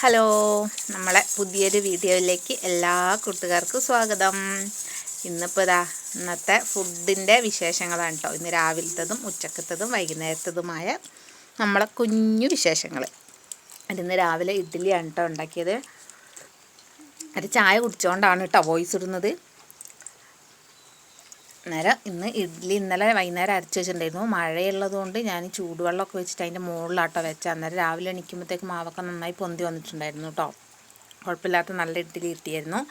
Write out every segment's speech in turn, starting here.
Hello, നമ്മളെ പുതിയൊരു വീഡിയോയിലേക്ക് എല്ലാ കൂട്ടുകാർക്കും സ്വാഗതം. ഇന്നിപ്പോൾ ഇന്നത്തെ ഫുഡിൻ്റെ വിശേഷങ്ങളാണ് കേട്ടോ. ഇന്ന് രാവിലത്തതും ഉച്ചക്കത്തതും വൈകുന്നേരത്തതുമായ നമ്മളെ കുഞ്ഞു വിശേഷങ്ങൾ. ഇന്ന് രാവിലെ ഇഡ്ഡലിയാണ് കേട്ടോ ഉണ്ടാക്കിയത്. ഒരു ചായ കുടിച്ചുകൊണ്ടാണ് കേട്ടോ വോയിസ് ഇടുന്നത്. അന്നേരം ഇന്നലെ വൈകുന്നേരം അരച്ച് വെച്ചിട്ടുണ്ടായിരുന്നു. മഴയുള്ളതുകൊണ്ട് ഞാൻ ചൂടുവെള്ളമൊക്കെ വെച്ചിട്ട് അതിൻ്റെ മുകളിലാട്ടോ വെച്ചാൽ. അന്നേരം രാവിലെ എണീക്കുമ്പോഴത്തേക്ക് മാവൊക്കെ നന്നായി പൊന്തി വന്നിട്ടുണ്ടായിരുന്നു കേട്ടോ. കുഴപ്പമില്ലാത്ത നല്ല ഇഡ്ഡലി കിട്ടിയായിരുന്നു.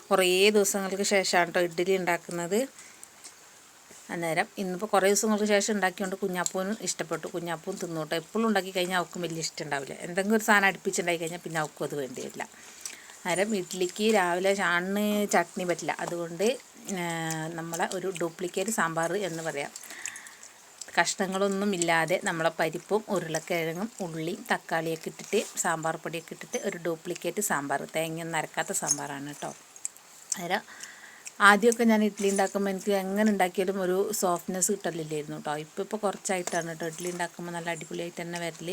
കുറേ ദിവസങ്ങൾക്ക് ശേഷമാണ് കേട്ടോ ഇഡ്ഡലി ഉണ്ടാക്കുന്നത്. അന്നേരം ഇന്നിപ്പോൾ കുറേ ദിവസങ്ങൾക്ക് ശേഷം ഉണ്ടാക്കിക്കൊണ്ട് കുഞ്ഞാപ്പൂനും ഇഷ്ടപ്പെട്ടു. കുഞ്ഞാപ്പൂൻ തിന്നു കേട്ടോ. എപ്പോഴും ഉണ്ടാക്കി കഴിഞ്ഞാൽ അവൾക്കും വലിയ ഇഷ്ടം ഉണ്ടാവില്ല. എന്തെങ്കിലും ഒരു സാധനം അടുപ്പിച്ചുണ്ടാക്കി കഴിഞ്ഞാൽ പിന്നെ അവൾക്കും അത് വേണ്ടിയില്ല. അന്നേരം ഇഡ്ഡലിക്ക് രാവിലെ ചാണിന് ചട്നി പറ്റില്ല. അതുകൊണ്ട് നമ്മളെ ഒരു ഡ്യൂപ്ലിക്കേറ്റ് സാമ്പാർ എന്ന് പറയാം. കഷ്ണങ്ങളൊന്നും ഇല്ലാതെ നമ്മളെ പരിപ്പും ഉരുളക്കിഴങ്ങും ഉള്ളിയും തക്കാളിയൊക്കെ ഇട്ടിട്ട് സാമ്പാർ പൊടിയൊക്കെ ഇട്ടിട്ട് ഒരു ഡ്യൂപ്ലിക്കേറ്റ് സാമ്പാർ, തേങ്ങയൊന്നും അരക്കാത്ത സാമ്പാറാണ് കേട്ടോ. അന്നേരം ആദ്യമൊക്കെ ഞാൻ ഇഡ്ഡലി ഉണ്ടാക്കുമ്പോൾ എനിക്ക് എങ്ങനെ ഉണ്ടാക്കിയാലും ഒരു സോഫ്റ്റ്നെസ് കിട്ടലില്ലായിരുന്നു കേട്ടോ. ഇപ്പോൾ കുറച്ചായിട്ടാണ് കേട്ടോ ഇഡ്ഡലി ഉണ്ടാക്കുമ്പോൾ നല്ല അടിപൊളിയായിട്ട് തന്നെ വരൽ.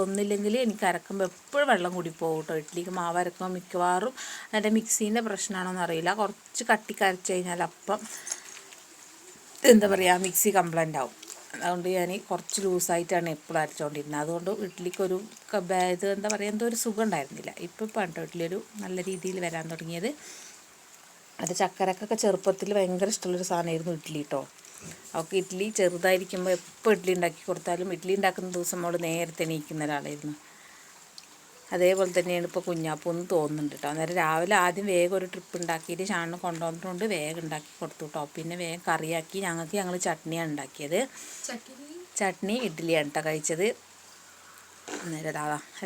ഒന്നില്ലെങ്കിൽ എനിക്ക് അരക്കുമ്പോൾ എപ്പോഴും വെള്ളം കൂടി പോകും കേട്ടോ. ഇഡ്ഡലിക്ക് മാവ് അരക്കുമ്പോൾ മിക്കവാറും എൻ്റെ മിക്സീൻ്റെ പ്രശ്നമാണോന്ന് അറിയില്ല, കുറച്ച് കട്ടിക്ക് അരച്ച് കഴിഞ്ഞാൽ അപ്പം എന്താ പറയുക മിക്സി കംപ്ലൈൻ്റ് ആവും. അതുകൊണ്ട് ഞാൻ കുറച്ച് ലൂസായിട്ടാണ് എപ്പോഴും അരച്ചുകൊണ്ടിരുന്നത്. അതുകൊണ്ട് ഇഡ്ഡലിക്കൊരു ഇത് എന്താ പറയുക എന്തോ ഒരു സുഖം ഉണ്ടായിരുന്നില്ല. ഇപ്പോൾ കേട്ടോ ഇഡ്ഡലി ഒരു നല്ല രീതിയിൽ വരാൻ തുടങ്ങിയത്. അത് ചക്കരക്കൊക്കെ ചെറുപ്പത്തിൽ ഭയങ്കര ഇഷ്ടമുള്ളൊരു സാധനമായിരുന്നു ഇഡ്ഡലി കേട്ടോ. അവൾക്ക് ഇഡ്ഡലി ചെറുതായിരിക്കുമ്പോൾ എപ്പോൾ ഇഡ്ഡലി ഉണ്ടാക്കി കൊടുത്താലും ഇഡ്ഡലി ഉണ്ടാക്കുന്ന ദിവസം അവൾ നേരത്തെ എണീക്കുന്ന ഒരാളായിരുന്നു. അതേപോലെ തന്നെയാണ് ഇപ്പോൾ കുഞ്ഞാപ്പൂന്ന് തോന്നുന്നുണ്ട് കേട്ടോ. അന്നേരം രാവിലെ ആദ്യം വേഗം ഒരു ട്രിപ്പ് ഉണ്ടാക്കിയിട്ട് ഷാണിന് കൊണ്ടുവന്നിട്ടുണ്ട് വേഗം ഉണ്ടാക്കി കൊടുത്തു കേട്ടോ. പിന്നെ വേഗം കറിയാക്കി ഞങ്ങൾ ചട്നിയാണ് ഉണ്ടാക്കിയത്. ചട്നി ഇഡ്ഡലിയാണ് കേട്ടോ കഴിച്ചത്. അന്നേരം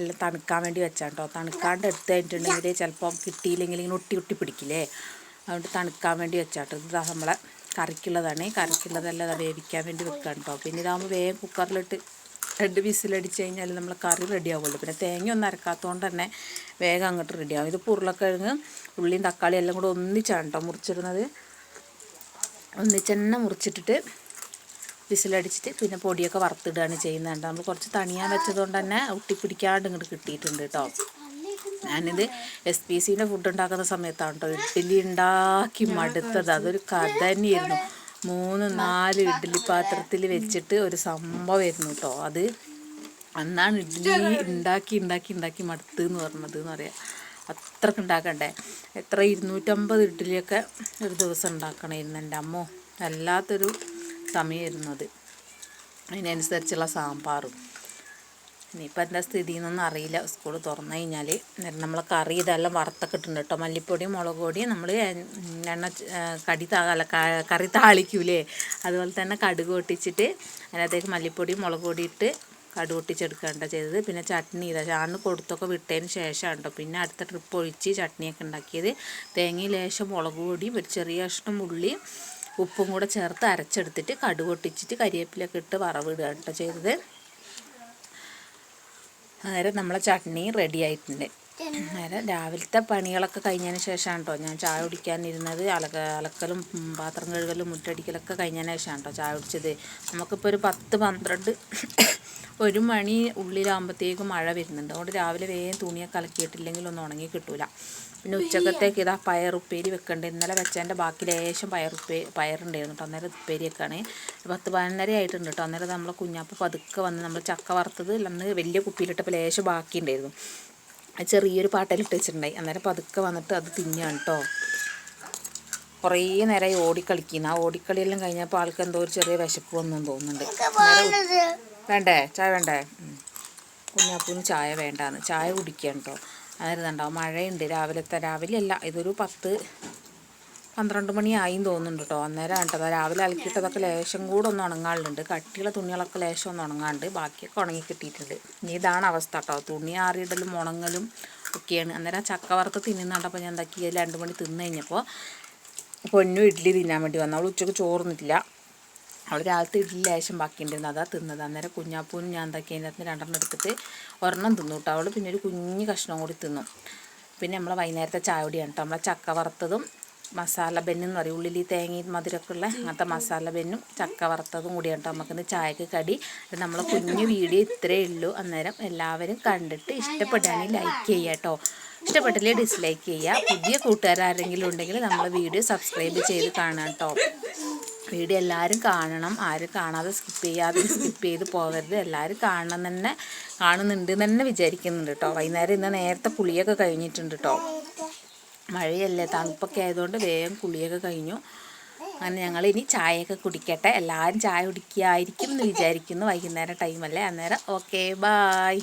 എല്ലാം തണുക്കാൻ വേണ്ടി വെച്ചാൽ കേട്ടോ. തണുക്കാണ്ട് എടുത്ത് കഴിഞ്ഞിട്ടുണ്ടെങ്കിൽ ചിലപ്പം കിട്ടിയില്ലെങ്കിൽ ഇങ്ങനെ ഒട്ടി പിടിക്കില്ലേ. അതുകൊണ്ട് തണുക്കാൻ വേണ്ടി വെച്ചാട്ടോ. ഇത് നമ്മളെ കറിക്കുള്ളതാണ്. കറിക്കുള്ളതെല്ലാം വേവിക്കാൻ വേണ്ടി വെക്കാം കേട്ടോ. പിന്നെ ഇതാകുമ്പോൾ വേഗം കുക്കറിലിട്ട് 2 വിസിലടിച്ച് കഴിഞ്ഞാൽ നമ്മൾ കറി റെഡി ആവുള്ളൂ. പിന്നെ തേങ്ങയൊന്നും അരക്കാത്തതുകൊണ്ട് തന്നെ വേഗം അങ്ങോട്ട് റെഡിയാവും. ഇത് ഉരുളക്കിഴങ്ങ് ഉള്ളിയും തക്കാളിയും എല്ലാം കൂടെ ഒന്നിച്ചാണ് കേട്ടോ മുറിച്ചിടുന്നത്. ഒന്നിച്ചെന്നെ മുറിച്ചിട്ടിട്ട് വിസിലടിച്ചിട്ട് പിന്നെ പൊടിയൊക്കെ വറുത്തിടുകയാണ് ചെയ്യുന്നത്. നമ്മൾ കുറച്ച് തണിയാൻ വെച്ചതുകൊണ്ട് തന്നെ ഒട്ടിപ്പിടിക്കാണ്ട് ഇങ്ങോട്ട് കിട്ടിയിട്ടുണ്ട് കേട്ടോ. ഞാനിത് SPCൻ്റെ ഫുഡ് ഉണ്ടാക്കുന്ന സമയത്താണ് കേട്ടോ ഇഡ്ഡലി ഉണ്ടാക്കി മടുത്തത്. അതൊരു കഥ തന്നെയായിരുന്നു. 3-4 ഇഡ്ഡലി പാത്രത്തിൽ വെച്ചിട്ട് ഒരു സംഭവമായിരുന്നു കേട്ടോ. അത് അന്നാണ് ഇഡ്ഡലി ഉണ്ടാക്കി മടുത്ത് എന്ന് പറഞ്ഞത് എന്ന് പറയാം. അത്രയ്ക്ക് ഉണ്ടാക്കണ്ടേ. 250 ഇഡ്ഡലിയൊക്കെ ഒരു ദിവസം ഉണ്ടാക്കണമായിരുന്നു എൻ്റെ അമ്മോ. വല്ലാത്തൊരു സമയമായിരുന്നു അത്. അതിനനുസരിച്ചുള്ള സാമ്പാറും. ഇനിയിപ്പോൾ എന്താ സ്ഥിതി എന്നൊന്നും അറിയില്ല. സ്കൂൾ തുറന്നു കഴിഞ്ഞാൽ നമ്മൾ കറി ഇതെല്ലാം വറുത്തൊക്കെ ഇട്ടുണ്ട് കേട്ടോ. മല്ലിപ്പൊടിയും മുളക് പൊടിയും നമ്മൾ കറി താളിക്കൂലേ അതുപോലെ തന്നെ കടുക് പൊട്ടിച്ചിട്ട് അതിനകത്തേക്ക് മല്ലിപ്പൊടിയും മുളക് പൊടി ഇട്ട് കടുക് പൊട്ടിച്ചെടുക്കുകയാണ് ചെയ്തത്. പിന്നെ ചട്നി ചാണ് കൊടുത്തൊക്കെ വിട്ടതിന് ശേഷമാണ് കേട്ടോ പിന്നെ അടുത്ത ട്രിപ്പ് ഒഴിച്ച് ചട്നിയൊക്കെ ഉണ്ടാക്കിയത്. തേങ്ങയും ലേശം മുളക് പൊടിയും ഒരു ചെറിയ കഷ്ണം ഉള്ളി ഉപ്പും കൂടെ ചേർത്ത് അരച്ചെടുത്തിട്ട് കടുക് പൊട്ടിച്ചിട്ട് കരിവേപ്പിലൊക്കെ ഇട്ട് വറവിടുകയാണ് കേട്ടോ ചെയ്തത്. അന്നേരം നമ്മളെ ചട്നി റെഡി ആയിട്ടുണ്ട്. അന്നേരം രാവിലത്തെ പണികളൊക്കെ കഴിഞ്ഞതിന് ശേഷമാണ് കേട്ടോ ഞാൻ ചായ കുടിക്കാനിരുന്നത്. അലക്കലും പാത്രം കഴുകലും മുറ്റടിക്കലൊക്കെ കഴിഞ്ഞതിന് ശേഷമാണ് കേട്ടോ ചായ കുടിച്ചത്. നമുക്കിപ്പോൾ ഒരു 10-12 1 മണി ഉള്ളിലാകുമ്പോഴത്തേക്കും മഴ വരുന്നുണ്ട്. അതുകൊണ്ട് രാവിലെ വേഗം തുണിയൊക്കെ അലക്കിയിട്ടില്ലെങ്കിൽ ഒന്നും ഉണങ്ങി കിട്ടൂല. പിന്നെ ഉച്ചക്കത്തേക്ക് ഇതാ പയറുപ്പേരി വെക്കണ്ടേ. ഇന്നലെ വെച്ചതിൻ്റെ ബാക്കി ലേശം പയറുണ്ടായിരുന്നു കേട്ടോ. അന്നേരം ഉപ്പേരിയൊക്കെയാണ് 10-11 ആയിട്ടുണ്ട് കേട്ടോ. അന്നേരം നമ്മൾ കുഞ്ഞാപ്പ് പതുക്കെ വന്ന് നമ്മൾ ചക്ക വറുത്തത് അന്ന് വലിയ കുപ്പിയിലിട്ടപ്പോൾ ലേശം ബാക്കി ഉണ്ടായിരുന്നു. ചെറിയൊരു പാട്ടയിലിട്ട് വെച്ചിട്ടുണ്ടായി. അന്നേരം പതുക്കെ വന്നിട്ട് അത് തിന്നാണ് കേട്ടോ. കുറേ നേരമായി ഓടിക്കളിക്കുന്ന. ആ ഓടിക്കളിയെല്ലാം കഴിഞ്ഞപ്പോൾ ആൾക്ക് എന്തോ ഒരു ചെറിയ വിശപ്പ് വന്നെന്ന് തോന്നുന്നുണ്ട്. വേണ്ടേ ചായ വേണ്ടേ? കുഞ്ഞാപ്പൂന് ചായ വേണ്ടാന്ന് ചായ കുടിക്കുകയാണ് കേട്ടോ. അന്നേരം ഉണ്ടാവും മഴയുണ്ട്. രാവിലെയല്ല ഇതൊരു 10-12 മണിയായിന്ന് തോന്നുന്നുണ്ട് കേട്ടോ. അന്നേരം കേട്ടോ രാവിലെ അലക്കിയിട്ടതൊക്കെ ലേശം കൂടെ ഒന്ന് ഉണങ്ങാനുണ്ട്. കട്ടിയുള്ള തുണികളൊക്കെ ലേശം ഒന്ന് ഉണങ്ങാണ്ട് ബാക്കിയൊക്കെ ഉണങ്ങി കിട്ടിയിട്ടുണ്ട്. ഇനി ഇതാണ് അവസ്ഥ കേട്ടോ. തുണി ആറിയിടലും ഉണങ്ങലും ഒക്കെയാണ്. അന്നേരം ചക്ക വറുത്ത് തിന്നുന്നുണ്ടപ്പോൾ ഞാൻ എന്താക്കി 2 മണി തിന്നു കഴിഞ്ഞപ്പോൾ പൊന്നും ഇഡ്ഡലി തിന്നാൻ വേണ്ടി വന്നു. അവൾ ഉച്ചയ്ക്ക് ചോറുന്നിട്ടില്ല. അവൾ രാവിലത്തെ ഇഡ്ഡലി ലേശം ബാക്കിയിട്ടുണ്ടായിരുന്നു. അതാ തിന്നത്. അന്നേരം കുഞ്ഞാപ്പൂനും ഞാൻ എന്താക്കി അതിനകത്ത് 2 എടുത്തിട്ട് ഒരെണ്ണം തിന്നു കേട്ടോ. അവൾ പിന്നെ ഒരു കുഞ്ഞ് കഷ്ണം കൂടി തിന്നു. പിന്നെ നമ്മളെ വൈകുന്നേരത്തെ ചായ പൊടിയാണ് കേട്ടോ. നമ്മളെ ചക്ക വറുത്തതും മസാല ബെന്നെന്ന് പറയും, ഉള്ളിൽ തേങ്ങയും മധുരമൊക്കെ ഉള്ള അങ്ങനത്തെ മസാല ബെന്നും ചക്ക വറുത്തതും കൂടിയാണ് കേട്ടോ നമുക്കിന്ന് ചായക്ക് കടി. നമ്മളെ കുഞ്ഞു വീഡിയോ ഇത്രയേ ഉള്ളൂ. അന്നേരം എല്ലാവരും കണ്ടിട്ട് ഇഷ്ടപ്പെടുകയാണെങ്കിൽ ലൈക്ക് ചെയ്യുക കേട്ടോ, ഇഷ്ടപ്പെട്ടില്ലേ ഡിസ്ലൈക്ക് ചെയ്യുക. പുതിയ കൂട്ടുകാരെങ്കിലും ഉണ്ടെങ്കിൽ നമ്മൾ വീഡിയോ സബ്സ്ക്രൈബ് ചെയ്ത് കാണാം കേട്ടോ. വീഡിയോ എല്ലാവരും കാണണം, ആരും കാണാതെ സ്കിപ്പ് ചെയ്ത് പോകരുത്. എല്ലാവരും കാണുന്നുണ്ട് തന്നെ വിചാരിക്കുന്നുണ്ട് കേട്ടോ. വൈകുന്നേരം ഇന്ന് നേരത്തെ കുളിയൊക്കെ കഴിഞ്ഞിട്ടുണ്ട് കേട്ടോ. മഴയല്ലേ, തണുപ്പൊക്കെ ആയതുകൊണ്ട് വേഗം കുളിയൊക്കെ കഴിഞ്ഞു. അങ്ങനെ ഞങ്ങളിനി ചായയൊക്കെ കുടിക്കട്ടെ. എല്ലാവരും ചായ കുടിക്കുകയായിരിക്കും എന്ന് വിചാരിക്കുന്നു. വൈകുന്നേരം ടൈമല്ലേ. അന്നേരം ഓക്കെ, ബായ്.